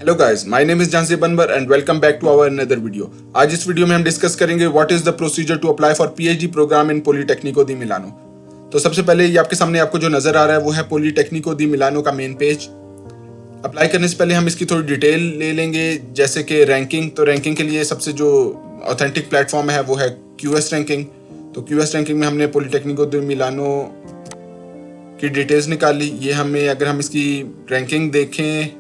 Hello guys, my name is Jhansi बनबर and welcome back to our another video. आज इस video में हम डिस्कस करेंगे what is the procedure to apply for PhD programme in Politecnico di Milano. तो सबसे पहले ये आपके सामने आपको जो नजर आ रहा है वो है पॉलिटेक्निको दी मिलानो का मेन पेज। अप्लाई करने से पहले हम इसकी थोड़ी डिटेल ले लेंगे, जैसे कि रैंकिंग। तो रैंकिंग के लिए सबसे जो ऑथेंटिक प्लेटफॉर्म है वो है क्यूएस रैंकिंग। तो क्यूएस रैंकिंग में हमने पॉलिटेक्निको दी मिलानो की डिटेल्स निकाल ली। ये हमें अगर हम इसकी रैंकिंग देखें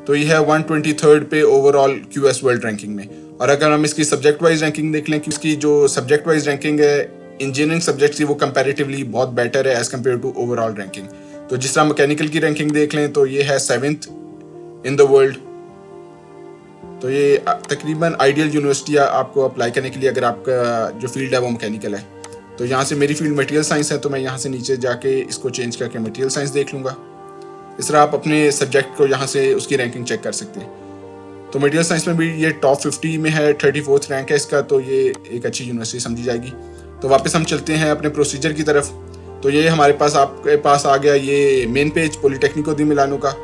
तो ये है 123rd पे ओवरऑल क्यूएस वर्ल्ड रैंकिंग में। और अगर हम इसकी सब्जेक्ट वाइज रैंकिंग देख लें कि इसकी जो सब्जेक्ट वाइज रैंकिंग है इंजीनियरिंग सब्जेक्ट की वो कंपैरेटिवली बहुत बेटर है as compare to overall ranking. तो जिस तरह मैकेनिकल की रैंकिंग देख लें तो ये है 7th इन द वर्ल्ड। तो ये तकरीबन आइडियल यूनिवर्सिटी आपको अप्लाई करने के लिए अगर आपका जो फील्ड है वो मैकेनिकल है। तो यहाँ से मेरी फील्ड मटेरियल साइंस है, तो मैं यहाँ से नीचे जाके इसको चेंज करके मटेरियल साइंस देख लूँगा। इस तरह आप अपने सब्जेक्ट को यहाँ से उसकी रैंकिंग चेक कर सकते हैं। तो मटेरियल साइंस में भी ये टॉप 50 में है, 34th रैंक है इसका, तो ये एक अच्छी यूनिवर्सिटी समझी जाएगी। तो वापस हम चलते हैं अपने प्रोसीजर की तरफ। तो ये हमारे पास आपके पास आ गया ये main page Politecnico di Milano का।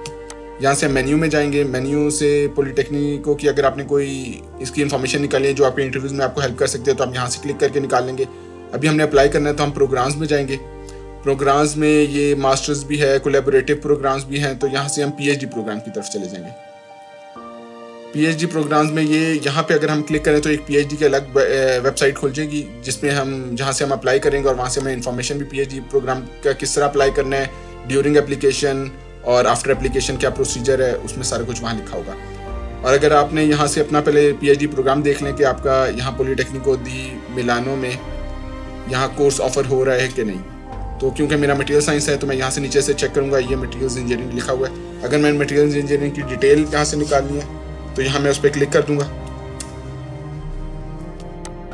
यहाँ से मेन्यू में जाएंगे। मेन्यू से पॉलिटेक्निको की अगर आपने कोई इसकी इन्फॉर्मेशन निकाली है जो आपके इंटरव्यूज़ में आपको हेल्प कर सकते हैं तो आप यहाँ से क्लिक करके निकाल लेंगे। अभी हमने अप्लाई करना है तो हम प्रोग्राम्स में जाएंगे। प्रोग्राम्स में ये मास्टर्स भी है, कोलैबोरेटिव प्रोग्राम्स भी हैं, तो यहाँ से हम पीएचडी प्रोग्राम की तरफ चले जाएंगे। पीएचडी प्रोग्राम्स में ये यहाँ पे अगर हम क्लिक करें तो एक पीएचडी की अलग वेबसाइट खुल जाएगी जिसमें हम जहाँ से हम अप्लाई करेंगे और वहाँ से हमें इन्फॉर्मेशन भी पीएचडी प्रोग्राम का किस तरह अप्लाई करना है, ड्यूरिंग एप्लीकेशन और आफ्टर एप्लीकेशन क्या प्रोसीजर है, उसमें सारा कुछ वहाँ लिखा होगा। और अगर आपने यहाँ से अपना पहले पीएचडी प्रोग्राम देख लें कि आपका यहाँ पॉलिटेक्निको दी मिलानो में यहाँ कोर्स ऑफर हो रहा है कि नहीं। तो क्योंकि मेरा मटेरियल साइंस है तो मैं यहाँ से नीचे से चेक करूँगा, ये मटेरियल्स इंजीनियरिंग लिखा हुआ है। अगर मैंने मटेरियल्स इंजीनियरिंग की डिटेल यहाँ से निकालनी है तो यहाँ मैं उस पर क्लिक कर दूंगा।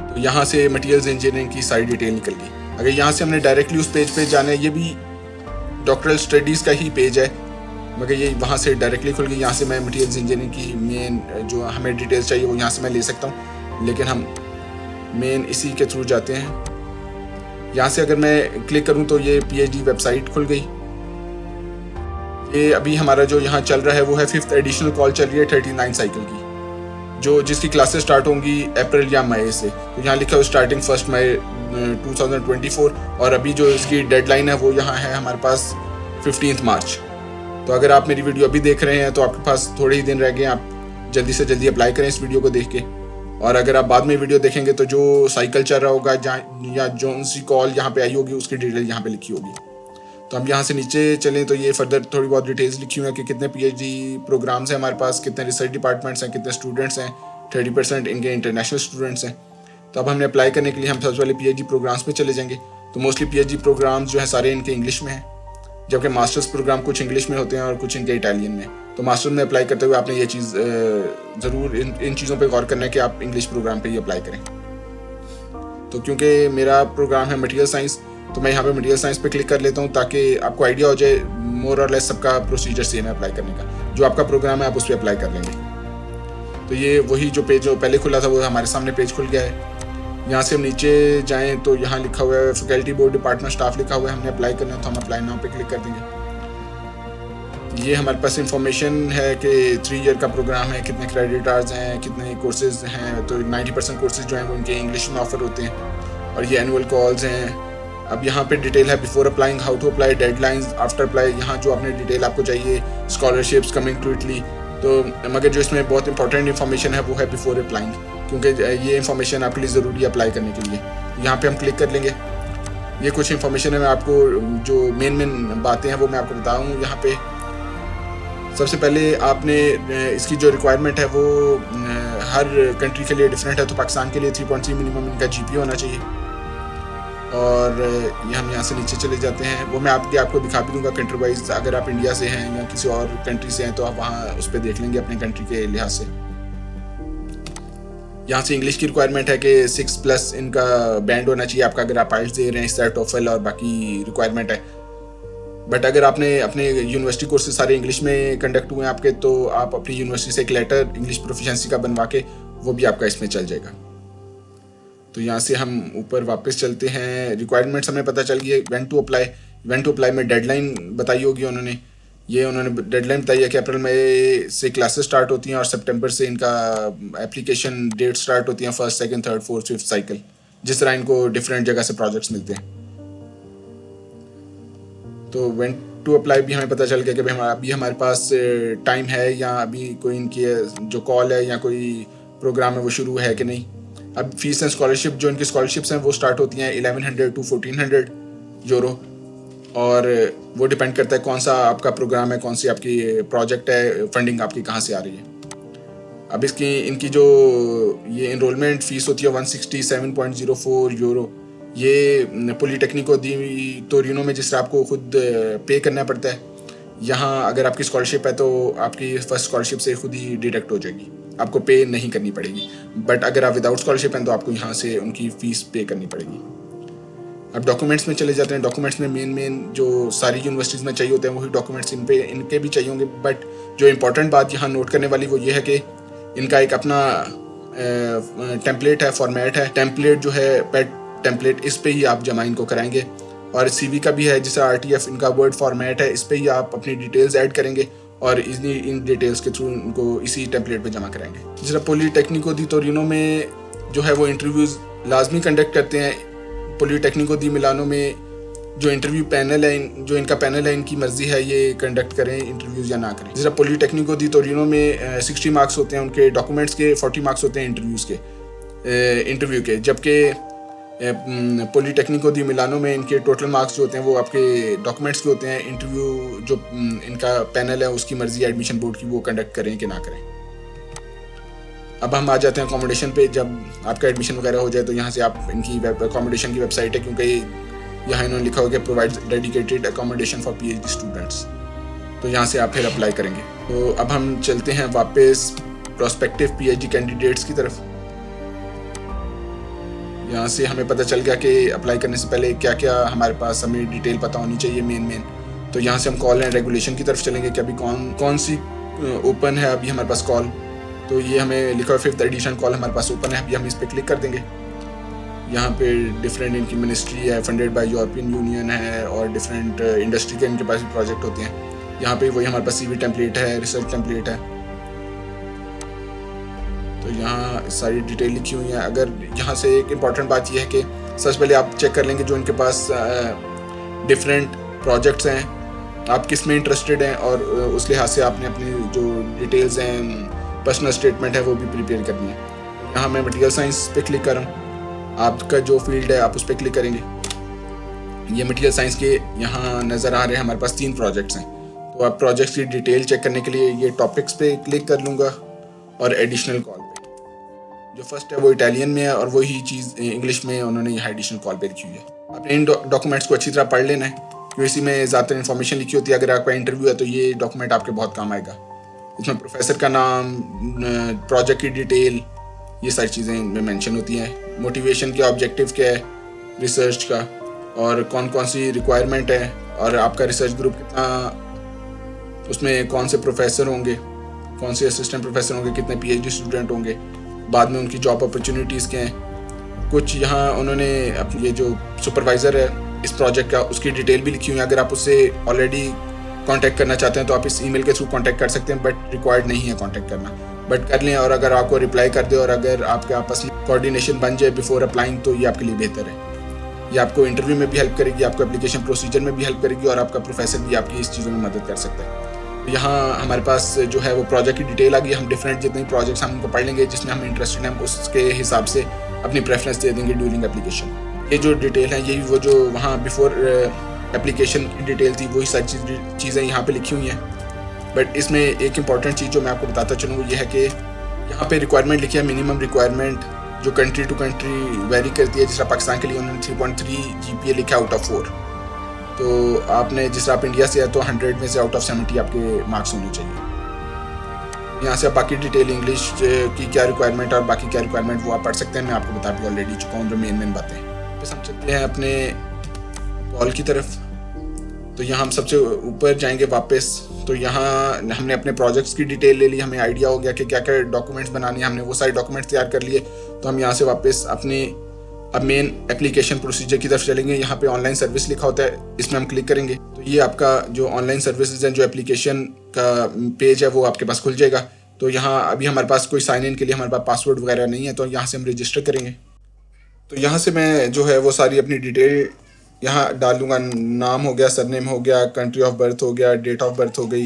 तो यहाँ से मटेरियल्स इंजीनियरिंग की सारी डिटेल निकल गई। अगर यहाँ से हमने डायरेक्टली उस पेज पे जाना है, ये भी डॉक्टरल स्टडीज़ का ही पेज है, मगर ये वहाँ से डायरेक्टली खुल गई। यहाँ से मैं मटेरियल्स इंजीनियरिंग की मेन जो हमें डिटेल्स चाहिए वो यहाँ से मैं ले सकता हूँ, लेकिन हम मेन इसी के थ्रू जाते हैं। यहाँ से अगर मैं क्लिक करूँ तो ये पीएचडी वेबसाइट खुल गई। ये अभी हमारा जो यहाँ चल रहा है वो है 5th एडिशनल कॉल चल रही है 39 साइकिल की, जो जिसकी क्लासेस स्टार्ट होंगी अप्रैल या मई से। तो यहाँ लिखा है स्टार्टिंग 1 मई 2024 और अभी जो इसकी डेडलाइन है वो यहाँ है हमारे पास 15 मार्च। तो अगर आप मेरी वीडियो अभी देख रहे हैं तो आपके पास थोड़े ही दिन रह गए, आप जल्दी से जल्दी अप्लाई करें इस वीडियो को देख के। और अगर आप बाद में वीडियो देखेंगे तो जो साइकिल चल रहा होगा या जो सी कॉल यहाँ पे आई होगी उसकी डिटेल यहाँ पे लिखी होगी। तो हम यहाँ से नीचे चलें तो ये फर्दर थोड़ी बहुत डिटेल्स लिखी हुई हैं कि कितने पीएचडी प्रोग्राम्स हैं हमारे पास, कितने रिसर्च डिपार्टमेंट्स हैं, कितने स्टूडेंट्स हैं। 30% इनके इंटरनेशनल स्टूडेंट्स हैं। तो अब हमने अप्लाई करने के लिए हम सबसे पहले पीएचडी प्रोग्राम्स पे चले जाएंगे। तो मोस्टली पीएचडी प्रोग्राम्स जो हैं सारे इनके इंग्लिश में हैं, जबकि मास्टर्स प्रोग्राम कुछ इंग्लिश में होते हैं और कुछ इनके इटालियन में। तो मास्टर्स में अप्लाई करते हुए आपने ये चीज़ ज़रूर इन चीज़ों पे गौर करना है कि आप इंग्लिश प्रोग्राम पे ही अप्लाई करें। तो क्योंकि मेरा प्रोग्राम है मटेरियल साइंस तो मैं यहाँ पे मटेरियल साइंस पे क्लिक कर लेता हूँ ताकि आपको आइडिया हो जाए मोर और लेस सबका प्रोसीजर सेम है अप्लाई करने का। जो आपका प्रोग्राम है आप उस पर अप्लाई कर लेंगे। तो ये वही जो पेज जो पहले खुला था वो हमारे सामने पेज खुल गया है। यहाँ से हम नीचे जाएँ तो यहाँ लिखा हुआ है फैकल्टी बोर्ड डिपार्टमेंट स्टाफ लिखा हुआ है, हमने अप्लाई करना है तो हम अप्लाई नाउ पे क्लिक कर देंगे। ये हमारे पास इंफॉर्मेशन है कि 3 ईयर का प्रोग्राम है, कितने क्रेडिट आवर्स हैं, कितने कोर्सेज हैं। तो 90% कोर्सेज जो हैं वो इनके इंग्लिश में ऑफर होते हैं और ये एनुअल कॉल्स हैं। अब यहाँ पे डिटेल है before applying, how to apply, deadlines, after apply. यहाँ जो आपने डिटेल आपको चाहिए, स्कॉलरशिप्स कमिंग टू इटली। तो मगर जो इसमें बहुत इंपॉर्टेंट इन्फॉर्मेशन है वो है बिफोर अप्लाइंग, क्योंकि ये इन्फॉर्मेशन आपके लिए ज़रूरी है अप्लाई करने के लिए। यहाँ पे हम क्लिक कर लेंगे। ये कुछ इन्फॉर्मेशन है, मैं आपको जो मेन बातें हैं वो मैं आपको बताऊँ। यहाँ पे सबसे पहले आपने इसकी जो रिक्वायरमेंट है वो हर कंट्री के लिए डिफरेंट है। तो पाकिस्तान के लिए 3.3 मिनिमम इनका जीपीए होना चाहिए। और ये हम यहाँ से नीचे चले जाते हैं, वो मैं आपको दिखा भी दूंगा कंट्री वाइज। अगर आप इंडिया से हैं या किसी और कंट्री से हैं तो आप वहाँ उस पर देख लेंगे अपने कंट्री के लिहाज से। यहाँ से इंग्लिश की रिक्वायरमेंट है कि 6+ इनका बैंड होना चाहिए आपका, अगर आप आइल्स दे रहे हैं, इस तरह टोफल और बाकी रिक्वायरमेंट है। बट अगर आपने अपने यूनिवर्सिटी कोर्सेज सारे इंग्लिश में कंडक्ट हुए हैं आपके, तो आप अपनी यूनिवर्सिटी से एक लेटर इंग्लिश प्रोफिशिएंसी का बनवा के वो भी आपका इसमें चल जाएगा। तो यहाँ से हम ऊपर वापस चलते हैं। रिक्वायरमेंट्स हमें पता चल गई है। व्हेन टू अप्लाई में डेडलाइन बताई होगी उन्होंने। ये उन्होंने डेडलाइन बताई है कि अप्रैल मई से क्लासेस स्टार्ट होती हैं और सितंबर से इनका एप्लीकेशन डेट स्टार्ट होती हैं, first second third fourth fifth cycle, जिस तरह इनको डिफरेंट जगह से प्रोजेक्ट्स मिलते हैं। तो व्हेन टू अप्लाई भी हमें पता चल गया कि अभी हमारे पास टाइम है या अभी कोई इनकी जो कॉल है या कोई प्रोग्राम है वो शुरू है कि नहीं। अब फीस एंड स्कॉलरशिप, जो इनकी स्कॉलरशिप्स हैं वो स्टार्ट होती हैं 1100 to 1400 यूरो, और वो डिपेंड करता है कौन सा आपका प्रोग्राम है, कौन सी आपकी प्रोजेक्ट है, फंडिंग आपकी कहाँ से आ रही है। अब इनकी जो ये इनरोलमेंट फ़ीस होती है 167.04 यूरो, ये पॉलीटेक्निको दी टोरिनो में जिससे आपको खुद पे करना पड़ता है। यहाँ अगर आपकी स्कॉलरशिप है तो आपकी फर्स्ट स्कॉलरशिप से खुद ही डिडक्ट हो जाएगी, आपको पे नहीं करनी पड़ेगी। बट अगर आप विदाउट स्कॉलरशिप हैं तो आपको यहाँ से उनकी फ़ीस पे करनी पड़ेगी। अब डॉक्यूमेंट्स में चले जाते हैं। डॉक्यूमेंट्स में मेन जो सारी यूनिवर्सिटीज़ में चाहिए होते हैं वही डॉक्यूमेंट्स इनके भी चाहिए होंगे। बट जो इम्पोर्टेंट बात यहाँ नोट करने वाली वो ये है कि इनका एक अपना टेम्पलेट है, फॉर्मेट है। टेम्पलेट जो है पेट टेम्पलेट, इस पे ही आप जमा इनको कराएंगे। और सीवी का भी है, जैसे RTF इनका वर्ड फॉर्मेट है, इस पे ही आप अपनी डिटेल्स ऐड करेंगे और इन डिटेल्स के थ्रू इनको इसी टेम्पलेट पे जमा कराएंगे। जिस तरह पॉलीटेक्निको दी टोरिनो में जो है वो इंटरव्यूज़ लाजमी कंडक्ट करते हैं। पॉलीटेक्निको दी मिलानो में जो इंटरव्यू पैनल है, जो इनका पैनल है, इनकी मर्जी है ये कंडक्ट करें इंटरव्यूज़ या ना करें। जिस तरह पॉलीटेक्निको दी टोरिनो में 60 मार्क्स होते हैं उनके डॉक्यूमेंट्स के, 40 मार्क्स होते हैं इंटरव्यू के, जबकि पॉलीटेक्निको दी मिलानो में इनके टोटल मार्क्स जो होते हैं वो आपके डॉक्यूमेंट्स के होते हैं। इंटरव्यू जो इनका पैनल है उसकी मर्जी है एडमिशन बोर्ड की, वो कंडक्ट करें कि ना करें। अब हम आ जाते हैं अकोमोडेशन पे। जब आपका एडमिशन वगैरह हो जाए तो यहाँ से आप इनकी अकोमोडेशन की वेबसाइट है, क्योंकि यहाँ इन्होंने लिखा होगा provide dedicated accommodation for PhD students, तो यहाँ से आप फिर अप्लाई करेंगे। तो अब हम चलते हैं वापस प्रोस्पेक्टिव PhD कैंडिडेट्स की तरफ। यहाँ से हमें पता चल गया कि अप्लाई करने से पहले क्या क्या हमारे पास हमें डिटेल पता होनी चाहिए मेन। तो यहाँ से हम कॉल एंड रेगुलेशन की तरफ चलेंगे कि अभी कौन सी ओपन है अभी हमारे पास कॉल। तो ये हमें लिखा हुआ 5th एडिशन कॉल हमारे पास ओपन है। अभी हम इस पर क्लिक कर देंगे। यहाँ पे डिफरेंट इनकी मिनिस्ट्री है, फंडेड बाय यूरोपियन यूनियन है, और डिफरेंट इंडस्ट्री के इनके पास प्रोजेक्ट होते हैं। यहाँ पे वही हमारे पास CV टेम्पलेट है, रिसर्च टेम्पलेट है। तो यहाँ सारी डिटेल लिखी हुई है। अगर यहाँ से एक इम्पॉर्टेंट बात यह है कि सबसे पहले आप चेक कर लेंगे जो इनके पास डिफरेंट प्रोजेक्ट्स हैं, आप किस में इंटरेस्टेड हैं, और उस लिहाज से आपने अपनी जो डिटेल्स हैं, पर्सनल स्टेटमेंट है, वो भी प्रिपेयर करनी है। यहाँ मैं मटेरियल साइंस पे क्लिक कर रहा हूँ। आपका जो फील्ड है आप उस पर क्लिक करेंगे। ये मटेरियल साइंस के यहाँ नज़र आ रहे हैं हमारे पास 3 प्रोजेक्ट्स हैं। तो आप प्रोजेक्ट्स की डिटेल चेक करने के लिए ये टॉपिक्स पे क्लिक कर लूँगा और एडिशनल कॉल पे। जो फर्स्ट है वो इटालियन में है और वही चीज़ इंग्लिश में उन्होंने यहाँ एडिशनल कॉल पे लिखी हुई है। आपने इन डॉक्यूमेंट्स को अच्छी तरह पढ़ लेना है, क्योंकि इसी में ज़्यादातर इन्फॉर्मेशन लिखी होती है। अगर आपका इंटरव्यू है तो ये डॉक्यूमेंट आपके बहुत काम आएगा। इसमें प्रोफेसर का नाम, प्रोजेक्ट की डिटेल, ये सारी चीज़ें इनमें मेंशन होती हैं। मोटिवेशन क्या, ऑब्जेक्टिव क्या है रिसर्च का, और कौन कौन सी रिक्वायरमेंट है, और आपका रिसर्च ग्रुप कितना, उसमें कौन से प्रोफेसर होंगे, कौन से असिस्टेंट प्रोफेसर होंगे, कितने PhD स्टूडेंट होंगे, बाद में उनकी जॉब अपॉर्चुनिटीज़ क्या हैं। कुछ यहाँ उन्होंने ये जो सुपरवाइज़र है इस प्रोजेक्ट का, उसकी डिटेल भी लिखी हुई है। अगर आप उससे ऑलरेडी कांटेक्ट करना चाहते हैं तो आप इस ईमेल के थ्रू कांटेक्ट कर सकते हैं, बट रिक्वायर्ड नहीं है कांटेक्ट करना, बट कर लें। और अगर आपको रिप्लाई कर दे और अगर आपके आपस में कोऑर्डिनेशन बन जाए बिफोर अप्लाइंग, तो ये आपके लिए बेहतर है। ये आपको इंटरव्यू में भी हेल्प करेगी, आपको एप्लीकेशन प्रोसीजर में भी हेल्प करेगी, और आपका प्रोफेसर भी आपकी इस चीज़ों में मदद कर सकता है। यहाँ हमारे पास जो है वो प्रोजेक्ट की डिटेल आ गई। हम डिफरेंट जितने प्रोजेक्ट्स हम उनको पढ़ लेंगे जिसमें हम इंटरेस्टेड हैं, उसके हिसाब से अपनी प्रेफरेंस दे देंगे ड्यूरिंग एप्लीकेशन। ये जो डिटेल है यही वो जो वहाँ बिफोर एप्लीकेशन की डिटेल थी, वही सारी चीज़ें यहाँ पे लिखी हुई हैं। बट इसमें एक इंपॉर्टेंट चीज़ जो मैं आपको बताता चलूँ ये है कि यहाँ पे रिक्वायरमेंट लिखी है, मिनिमम रिक्वायरमेंट, जो कंट्री टू कंट्री वेरी करती है। जिस तरह पाकिस्तान के लिए उन्होंने 3.3 GPA लिखा आउट ऑफ 4। तो आपने जिस आप इंडिया से है तो 100 में से आउट ऑफ 70 आपके मार्क्स होने चाहिए। यहाँ से आप बाकी डिटेल इंग्लिश की क्या रिक्वायरमेंट और बाकी क्या रिक्वायरमेंट वो आप पढ़ सकते हैं। मैं आपको बता भी ऑलरेडी चुका हूँ जो मेन बातें। बस हम चलते हैं अपने कॉल की तरफ। तो यहाँ हम सबसे ऊपर जाएंगे वापस। तो यहाँ हमने अपने प्रोजेक्ट्स की डिटेल ले ली, हमें आइडिया हो गया कि क्या क्या डॉक्यूमेंट्स बनाने हैं, हमने वो सारे डॉक्यूमेंट्स तैयार कर लिए। तो हम यहाँ से वापस अपने अब मेन एप्लीकेशन प्रोसीजर की तरफ चलेंगे। यहाँ पे ऑनलाइन सर्विस लिखा होता है, इसमें हम क्लिक करेंगे तो ये आपका जो ऑनलाइन सर्विसेज हैं, जो एप्लीकेशन का पेज है वो आपके पास खुल जाएगा। तो यहाँ अभी हमारे पास कोई साइन इन के लिए हमारे पास पासवर्ड वगैरह नहीं है, तो यहाँ से हम रजिस्टर करेंगे। तो यहाँ से मैं जो है वो सारी अपनी डिटेल यहाँ डाल दूँगा। नाम हो गया, सरनेम हो गया, कंट्री ऑफ बर्थ हो गया, डेट ऑफ बर्थ हो गई,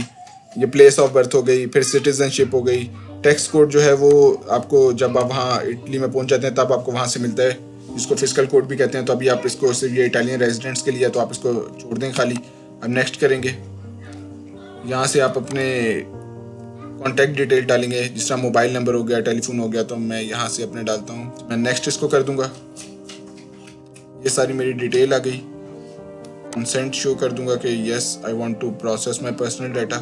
ये प्लेस ऑफ बर्थ हो गई, फिर सिटीजनशिप हो गई। टैक्स कोड जो है वो आपको जब आप वहाँ इटली में पहुँच जाते हैं तब आपको वहाँ से मिलता है, जिसको फिजिकल कोड भी कहते हैं। तो अभी आप इसको सिर्फ ये इटालियन रेजिडेंट्स के लिए, तो आप इसको छोड़ दें खाली। अब नेक्स्ट करेंगे। यहाँ से आप अपने कॉन्टैक्ट डिटेल डालेंगे, जिस तरह मोबाइल नंबर हो गया, टेलीफोन हो गया, तो मैं यहाँ से अपने डालता हूँ। मैं नेक्स्ट इसको कर दूँगा। ये सारी मेरी डिटेल आ गई। कंसेंट शो कर दूँगा कि yes I want to process my personal data.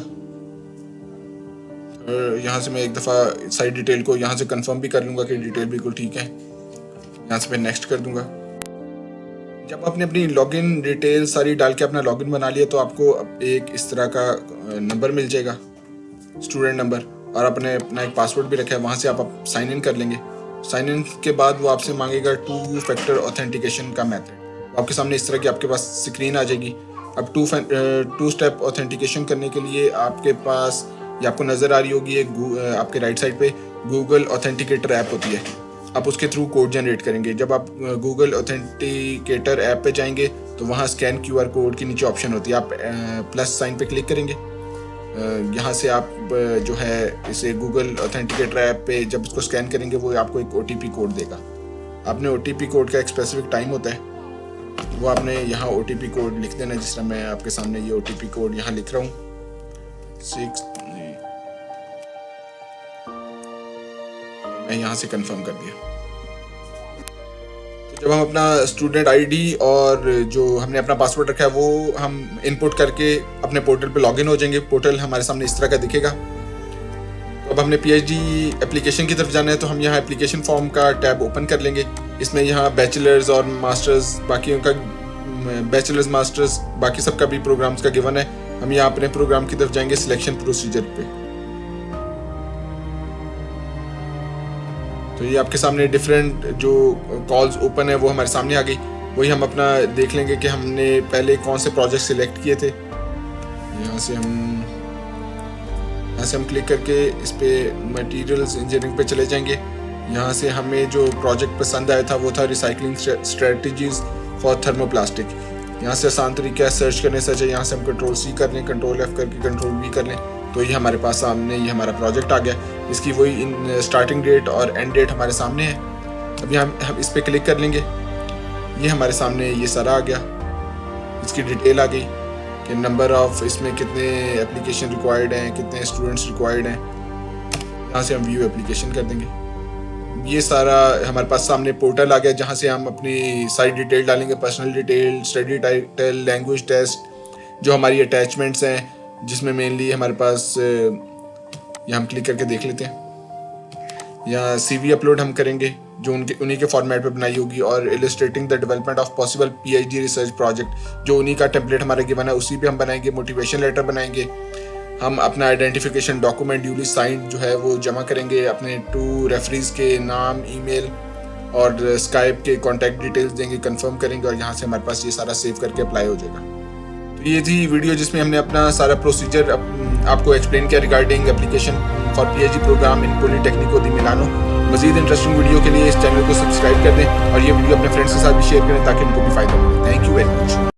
और यहाँ से मैं एक दफ़ा सारी डिटेल को यहाँ से कंफर्म भी कर लूँगा कि डिटेल बिल्कुल ठीक है। यहाँ से मैं नेक्स्ट कर दूँगा। जब आपने अपनी लॉगिन डिटेल सारी डाल के अपना लॉगिन बना लिया तो आपको एक इस तरह का नंबर मिल जाएगा, स्टूडेंट नंबर, और आपने अपना एक पासवर्ड भी रखा है। वहाँ से आप साइन इन कर लेंगे। साइन इन के बाद वो आपसे मांगेगा 2 फैक्टर ऑथेंटिकेशन का मेथड। आपके सामने इस तरह की आपके पास स्क्रीन आ जाएगी। अब 2 स्टेप ऑथेंटिकेशन करने के लिए आपके पास, ये आपको नज़र आ रही होगी, आपके राइट साइड पे गूगल ऑथेंटिकेटर ऐप होती है। आप उसके थ्रू कोड जनरेट करेंगे। जब आप गूगल ऑथेंटिकेटर ऐप पे जाएंगे तो वहाँ स्कैन QR कोड की नीचे ऑप्शन होती है, आप प्लस साइन पे क्लिक करेंगे। यहाँ से आप जो है इसे गूगल ऑथेंटिकेटर ऐप पे जब इसको स्कैन करेंगे वो आपको एक OTP कोड देगा। आपने OTP कोड का एक स्पेसिफिक टाइम होता है, वो आपने यहाँ OTP कोड लिख देना। जिस तरह मैं आपके सामने ये OTP कोड यहाँ लिख रहा हूँ 6, मैं यहाँ से कंफर्म कर दिया। तो जब हम अपना स्टूडेंट ID और जो हमने अपना पासवर्ड रखा है वो हम इनपुट करके अपने पोर्टल पे लॉगिन हो जाएंगे। पोर्टल हमारे सामने इस तरह का दिखेगा। तो अब हमने PhD एप्लीकेशन की तरफ जाना है, तो हम यहाँ एप्लीकेशन फॉर्म का टैब ओपन कर लेंगे। इसमें यहाँ बैचलर्स और मास्टर्स, बाकी उनका बैचलर्स मास्टर्स बाकी सबका भी प्रोग्राम्स का गिवन है। हम यहाँ अपने प्रोग्राम की तरफ जाएंगे सिलेक्शन प्रोसीजर पे। तो ये आपके सामने डिफरेंट जो कॉल्स ओपन है वो हमारे सामने आ गई। वही हम अपना देख लेंगे कि हमने पहले कौन से प्रोजेक्ट सिलेक्ट किए थे। यहाँ से हम क्लिक करके इस पे मटेरियल्स इंजीनियरिंग पे चले जाएंगे। यहाँ से हमें जो प्रोजेक्ट पसंद आया था वो था रिसाइकलिंग स्ट्रेटजीज फॉर थर्मोप्लास्टिक। यहाँ से आसान तरीका है सर्च करने से अच्छा यहाँ से हम Ctrl+C कर लें, Ctrl+F करके Ctrl+V कर लें, तो ये हमारे पास सामने ये हमारा प्रोजेक्ट आ गया। इसकी वही स्टार्टिंग डेट और एंड डेट हमारे सामने है। अभी हम इस पर क्लिक कर लेंगे। ये हमारे सामने ये सारा आ गया, इसकी डिटेल आ गई कि नंबर ऑफ, इसमें कितने एप्लीकेशन रिक्वायर्ड हैं, कितने स्टूडेंट्स रिक्वायर्ड हैं। यहाँ से हम व्यू एप्लीकेशन कर देंगे। ये सारा हमारे पास सामने पोर्टल आ गया जहाँ से हम अपनी सारी डिटेल डालेंगे, personal detail, study title, language test, जो हमारी अटैचमेंट्स हैं, जिसमें मेनली हमारे पास, यहाँ हम क्लिक करके देख लेते हैं। यहाँ CV अपलोड हम करेंगे जो उन्हीं के फॉर्मेट पे बनाई होगी, और illustrating the development of possible PhD research project, जो उन्हीं का टेम्पलेट हमारे गिवन है उसी पे हम बनाएंगे। मोटिवेशन लेटर बनाएंगे। हम अपना आइडेंटिफिकेशन डॉक्यूमेंट ड्यूली साइंड जो है वो जमा करेंगे। अपने 2 रेफरीज के नाम, ईमेल और स्काइप के कॉन्टैक्ट डिटेल्स देंगे, कंफर्म करेंगे, और यहाँ से हमारे पास ये सारा सेव करके अप्लाई हो जाएगा। तो ये थी वीडियो जिसमें हमने अपना सारा प्रोसीजर आपको एक्सप्लेन किया regarding application for PhD program in Politecnico di Milano. मजीद इंटरेस्टिंग वीडियो के लिए इस चैनल को सब्सक्राइब कर दें और ये वीडियो अपने फ्रेंड्स के साथ भी शेयर करें ताकि उनको भी फ़ायदा हो।